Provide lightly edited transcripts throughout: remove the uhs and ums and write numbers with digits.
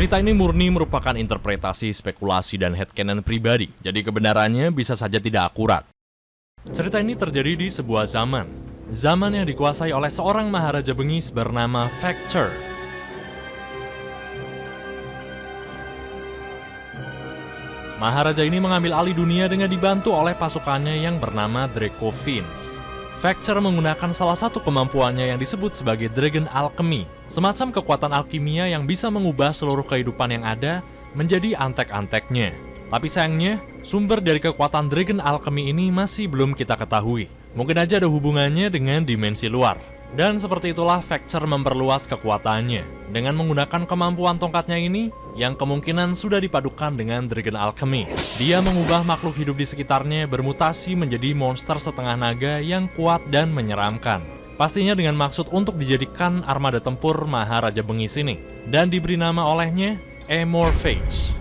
Cerita ini murni merupakan interpretasi, spekulasi, dan headcanon pribadi, jadi kebenarannya bisa saja tidak akurat. Cerita ini terjadi di sebuah zaman yang dikuasai oleh seorang maharaja bengis bernama Facture. Maharaja ini mengambil alih dunia dengan dibantu oleh pasukannya yang bernama Draco Finns. Facture menggunakan salah satu kemampuannya yang disebut sebagai Dragon Alchemy, semacam kekuatan alkimia yang bisa mengubah seluruh kehidupan yang ada menjadi antek-anteknya. Tapi sayangnya, sumber dari kekuatan Dragon Alchemy ini masih belum kita ketahui. Mungkin aja ada hubungannya dengan dimensi luar. Dan seperti itulah Facture memperluas kekuatannya dengan menggunakan kemampuan tongkatnya ini yang kemungkinan sudah dipadukan dengan Dragon Alchemy. Dia mengubah makhluk hidup di sekitarnya bermutasi menjadi monster setengah naga yang kuat dan menyeramkan. Pastinya dengan maksud untuk dijadikan armada tempur Maharaja Bengis ini dan diberi nama olehnya Amorphage.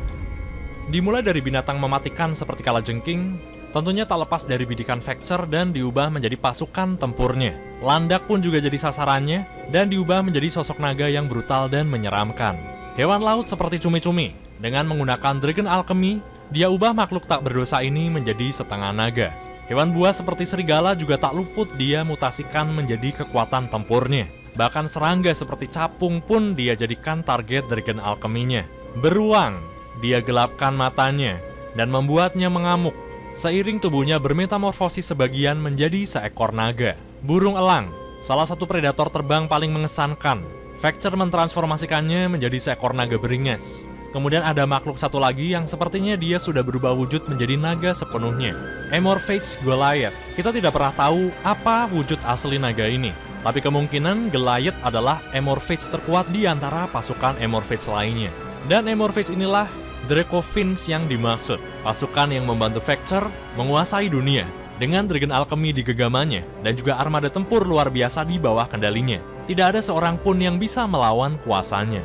Dimulai dari binatang mematikan seperti kalajengking, tentunya tak lepas dari bidikan Facture dan diubah menjadi pasukan tempurnya. Landak pun juga jadi sasarannya dan diubah menjadi sosok naga yang brutal dan menyeramkan. Hewan laut seperti cumi-cumi. Dengan menggunakan Dragon Alchemy, dia ubah makhluk tak berdosa ini menjadi setengah naga. Hewan buas seperti serigala juga tak luput dia mutasikan menjadi kekuatan tempurnya. Bahkan serangga seperti capung pun dia jadikan target Dragon Alchemy-nya. Beruang, dia gelapkan matanya dan membuatnya mengamuk. Seiring tubuhnya bermetamorfosis sebagian menjadi seekor naga. Burung elang, salah satu predator terbang paling mengesankan. Facture mentransformasikannya menjadi seekor naga beringas. Kemudian ada makhluk satu lagi yang sepertinya dia sudah berubah wujud menjadi naga sepenuhnya. Amorphage Goliath. Kita tidak pernah tahu apa wujud asli naga ini. Tapi kemungkinan Goliath adalah Amorphage terkuat di antara pasukan Amorphage lainnya. Dan Amorphage inilah Draco Finns yang dimaksud, pasukan yang membantu Facture menguasai dunia dengan Dragon Alchemy di genggamannya dan juga armada tempur luar biasa di bawah kendalinya. Tidak ada seorang pun yang bisa melawan kuasanya.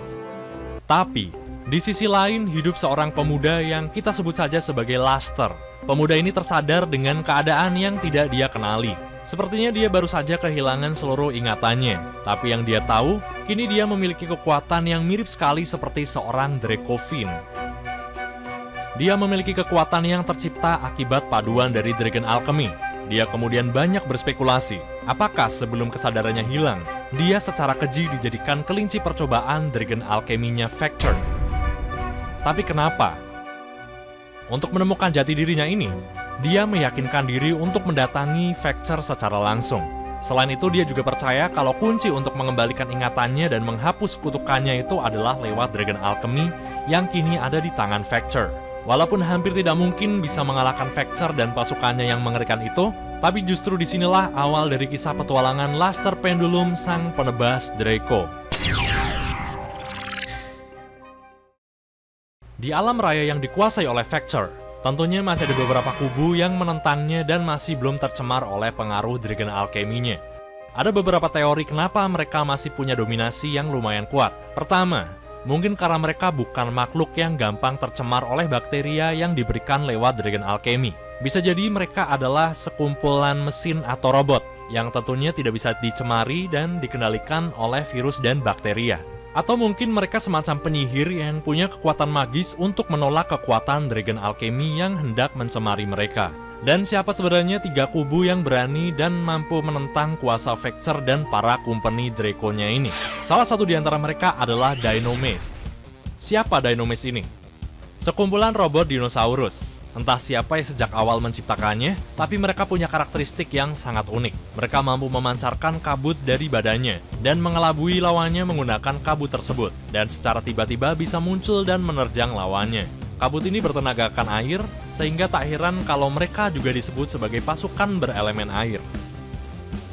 Tapi, di sisi lain hidup seorang pemuda yang kita sebut saja sebagai Luster. Pemuda ini tersadar dengan keadaan yang tidak dia kenali. Sepertinya dia baru saja kehilangan seluruh ingatannya. Tapi yang dia tahu, kini dia memiliki kekuatan yang mirip sekali seperti seorang Draco Finn. Dia memiliki kekuatan yang tercipta akibat paduan dari Dragon Alchemy. Dia kemudian banyak berspekulasi, apakah sebelum kesadarannya hilang, dia secara keji dijadikan kelinci percobaan Dragon Alchemy-nya Facture. Tapi kenapa? Untuk menemukan jati dirinya ini, dia meyakinkan diri untuk mendatangi Facture secara langsung. Selain itu, dia juga percaya kalau kunci untuk mengembalikan ingatannya dan menghapus kutukannya itu adalah lewat Dragon Alchemy yang kini ada di tangan Facture. Walaupun hampir tidak mungkin bisa mengalahkan Facture dan pasukannya yang mengerikan itu, tapi justru disinilah awal dari kisah petualangan Luster Pendulum sang penebas Draco. Di alam raya yang dikuasai oleh Facture, tentunya masih ada beberapa kubu yang menentangnya dan masih belum tercemar oleh pengaruh Dragon Alchemy-nya. Ada beberapa teori kenapa mereka masih punya dominasi yang lumayan kuat. Pertama, mungkin karena mereka bukan makhluk yang gampang tercemar oleh bakteria yang diberikan lewat Dragon Alchemy. Bisa jadi mereka adalah sekumpulan mesin atau robot yang tentunya tidak bisa dicemari dan dikendalikan oleh virus dan bakteria. Atau mungkin mereka semacam penyihir yang punya kekuatan magis untuk menolak kekuatan Dragon Alchemy yang hendak mencemari mereka. Dan siapa sebenarnya tiga kubu yang berani dan mampu menentang kuasa Facture dan para company Draco-nya ini? Salah satu di antara mereka adalah Dynomace. Siapa Dynomace ini? Sekumpulan robot dinosaurus. Entah siapa yang sejak awal menciptakannya, tapi mereka punya karakteristik yang sangat unik. Mereka mampu memancarkan kabut dari badannya dan mengelabui lawannya menggunakan kabut tersebut, dan secara tiba-tiba bisa muncul dan menerjang lawannya. Kabut ini bertenagakan air, sehingga tak heran kalau mereka juga disebut sebagai pasukan berelemen air.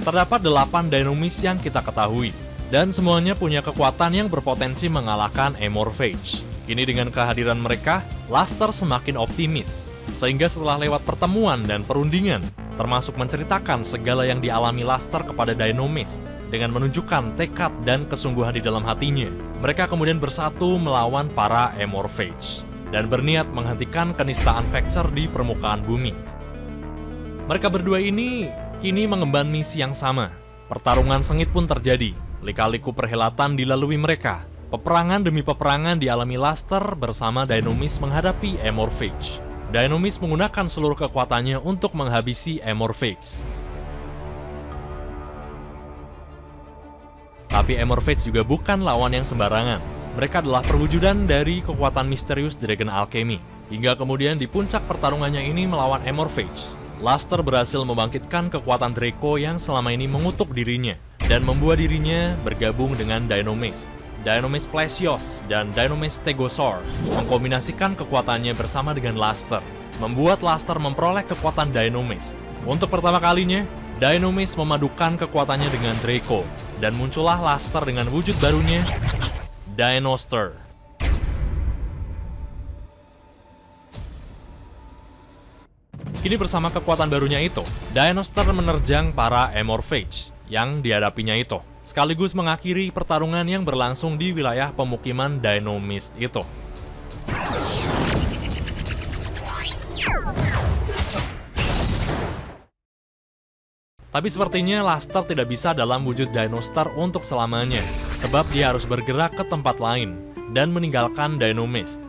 Terdapat 8 Dynomace yang kita ketahui, dan semuanya punya kekuatan yang berpotensi mengalahkan Amorphage. Kini dengan kehadiran mereka, Luster semakin optimis, sehingga setelah lewat pertemuan dan perundingan, termasuk menceritakan segala yang dialami Luster kepada Dynomace, dengan menunjukkan tekad dan kesungguhan di dalam hatinya, mereka kemudian bersatu melawan para Amorphage dan berniat menghentikan kenistaan Facture di permukaan bumi. Mereka berdua ini kini mengemban misi yang sama. Pertarungan sengit pun terjadi. Lika-liku perhelatan dilalui mereka. Peperangan demi peperangan dialami Luster bersama Dynamis menghadapi Amorphage. Dynamis menggunakan seluruh kekuatannya untuk menghabisi Amorphage. Tapi Amorphage juga bukan lawan yang sembarangan. Mereka adalah perwujudan dari kekuatan misterius Dragon Alchemy. Hingga kemudian di puncak pertarungannya ini melawan Amorphage, Luster berhasil membangkitkan kekuatan Draco yang selama ini mengutuk dirinya dan membuat dirinya bergabung dengan Dynamis. Dynamis Plesios dan Dynamis Stegosaur mengkombinasikan kekuatannya bersama dengan Luster, membuat Luster memperoleh kekuatan Dynamis. Untuk pertama kalinya, Dynamis memadukan kekuatannya dengan Draco, dan muncullah Luster dengan wujud barunya, Dinoster. Kini bersama kekuatan barunya itu, Dinoster menerjang para Amorphage yang dihadapinya itu, sekaligus mengakhiri pertarungan yang berlangsung di wilayah pemukiman Dynomist itu. Tapi sepertinya Luster tidak bisa dalam wujud Dinoster untuk selamanya, sebab dia harus bergerak ke tempat lain dan meninggalkan Dynomist.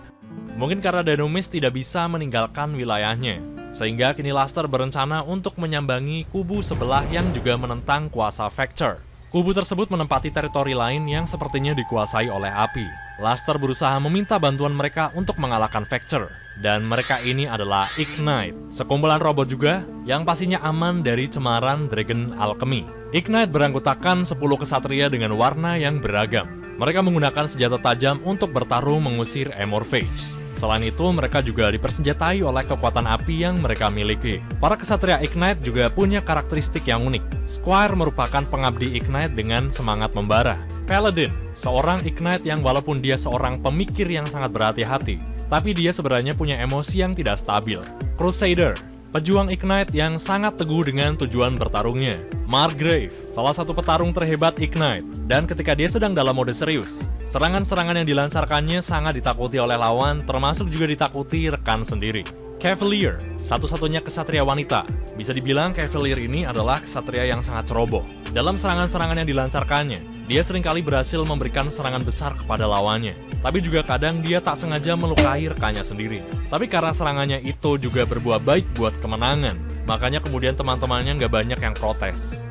Mungkin karena Dynomist tidak bisa meninggalkan wilayahnya, sehingga kini Luster berencana untuk menyambangi kubu sebelah yang juga menentang kuasa Vector. Kubu tersebut menempati teritori lain yang sepertinya dikuasai oleh api. Luster berusaha meminta bantuan mereka untuk mengalahkan Vector, dan mereka ini adalah Ignite, sekumpulan robot juga yang pastinya aman dari cemaran Dragon Alchemy. Ignite beranggotakan 10 kesatria dengan warna yang beragam. Mereka menggunakan senjata tajam untuk bertarung mengusir Amorphage. Selain itu, mereka juga dipersenjatai oleh kekuatan api yang mereka miliki. Para kesatria Ignite juga punya karakteristik yang unik. Squire merupakan pengabdi Ignite dengan semangat membara. Paladin, seorang Ignite yang walaupun dia seorang pemikir yang sangat berhati-hati, tapi dia sebenarnya punya emosi yang tidak stabil. Crusader, pejuang Ignite yang sangat teguh dengan tujuan bertarungnya. Margrave, salah satu petarung terhebat Ignite, dan ketika dia sedang dalam mode serius, serangan-serangan yang dilancarkannya sangat ditakuti oleh lawan, termasuk juga ditakuti rekan sendiri. Cavalier, satu-satunya kesatria wanita. Bisa dibilang Cavalier ini adalah kesatria yang sangat ceroboh. Dalam serangan-serangan yang dilancarkannya, dia seringkali berhasil memberikan serangan besar kepada lawannya. Tapi juga kadang dia tak sengaja melukai rekannya sendiri. Tapi karena serangannya itu juga berbuah baik buat kemenangan, makanya kemudian teman-temannya nggak banyak yang protes.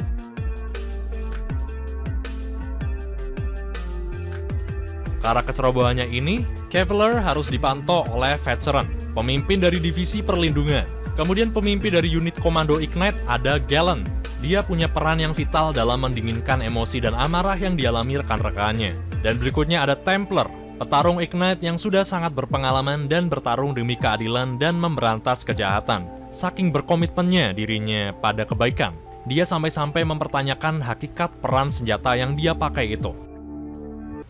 Karena kecerobohannya ini, Cavalier harus dipantau oleh Veteran, pemimpin dari divisi perlindungan. Kemudian pemimpin dari unit komando Ignite ada Gallant. Dia punya peran yang vital dalam mendinginkan emosi dan amarah yang dialami rekan-rekannya. Dan berikutnya ada Templar, petarung Ignite yang sudah sangat berpengalaman dan bertarung demi keadilan dan memberantas kejahatan. Saking berkomitmennya dirinya pada kebaikan, dia sampai-sampai mempertanyakan hakikat peran senjata yang dia pakai itu.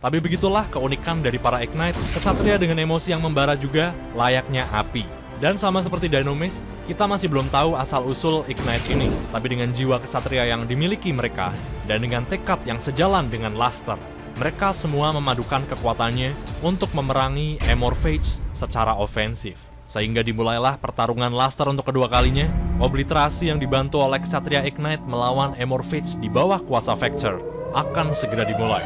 Tapi begitulah keunikan dari para Ignite, kesatria dengan emosi yang membara juga layaknya api. Dan sama seperti Dynamis, kita masih belum tahu asal-usul Ignite ini. Tapi dengan jiwa kesatria yang dimiliki mereka, dan dengan tekad yang sejalan dengan Luster, mereka semua memadukan kekuatannya untuk memerangi Amorphage secara ofensif. Sehingga dimulailah pertarungan Luster untuk kedua kalinya, obliterasi yang dibantu oleh kesatria Ignite melawan Amorphage di bawah kuasa Vector akan segera dimulai.